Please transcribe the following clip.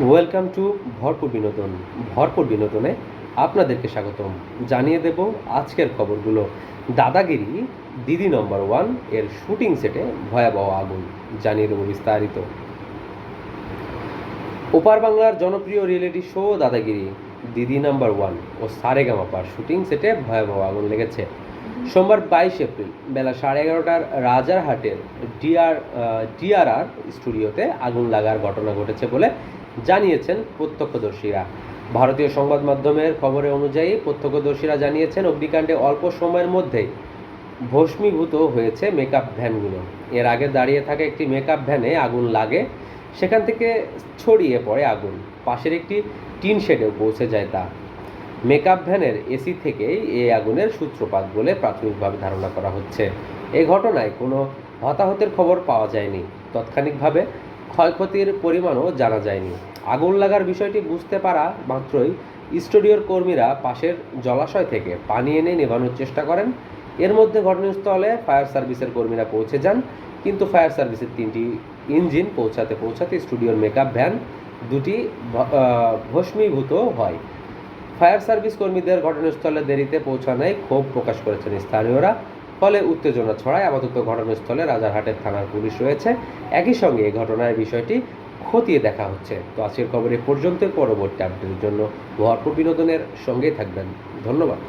Welcome to ভরপুর বিনোদন। ভরপুর বিনোদনে আপনাদেরকে স্বাগতম। জানিয়ে দেব আজকের খবরগুলো। দাদাগিরি দিদি নম্বর 1 এর শুটিং সেটে ভয়াবহ আগুন, জানিয়ে দেব বিস্তারিত। ওপার বাংলার জনপ্রিয় রিয়েলিটি শো দাদাগিরি দিদি নাম্বার 1 ও সারেগামাপার শুটিং সেটে ভয়াবহ আগুন লেগেছে। সোমবার 22 এপ্রিল বেলা 11:30টার রাজারহাটের ডিআরআর স্টুডিওতে আগুন লাগার ঘটনা ঘটেছে বলে জানিয়েছেন প্রত্যক্ষদর্শীরা। ভারতীয় সংবাদ মাধ্যমের খবরে অনুযায়ী প্রত্যক্ষদর্শীরা জানিয়েছেন অগ্নিকাণ্ডে অল্প সময়ের মধ্যেই ভস্মীভূত হয়েছে মেকআপ ভ্যানগুলো। এর আগে দাঁড়িয়ে থাকা একটি মেকআপ ভ্যানে আগুন লাগে, সেখান থেকে ছড়িয়ে পড়ে আগুন, পাশের একটি টিন শেডেও পৌঁছে যায় তা। মেকআপ ভ্যানের এসি থেকেই এই আগুনের সূত্রপাত বলে প্রাথমিকভাবে ধারণা করা হচ্ছে। এই ঘটনায় কোনো হতাহতের খবর পাওয়া যায়নি। তাৎক্ষণিকভাবে ক্ষয়ক্ষতির পরিমাণও জানা যায়নি। আগুন লাগার বিষয়টি বুঝতে পারা মাত্রই স্টুডিওর কর্মীরা পাশের জলাশয় থেকে পানি এনে নেভানোর চেষ্টা করেন। এর মধ্যে ঘটনাস্থলে ফায়ার সার্ভিসের কর্মীরা পৌঁছে যান, কিন্তু ফায়ার সার্ভিসের 3টি ইঞ্জিন পৌঁছাতে স্টুডিওর মেকআপ ভ্যান 2টি ভস্মীভূত হয়। ফায়ার সার্ভিস কর্মীদের ঘটনাস্থলে দেরিতে পৌঁছানোয় ক্ষোভ প্রকাশ করেছেন স্থানীয়রা। ফলে উত্তেজনা ছড়ায়। আপাতত ঘটনাস্থলে রাজারহাটের থানার পুলিশ রয়েছে। একই সঙ্গে এই ঘটনার বিষয়টি খতিয়ে দেখা হচ্ছে। তো আজকের খবর এ পর্যন্ত। পরবর্তী আপডেটের জন্য ভরপুর বিনোদনের সঙ্গেই থাকবেন। ধন্যবাদ।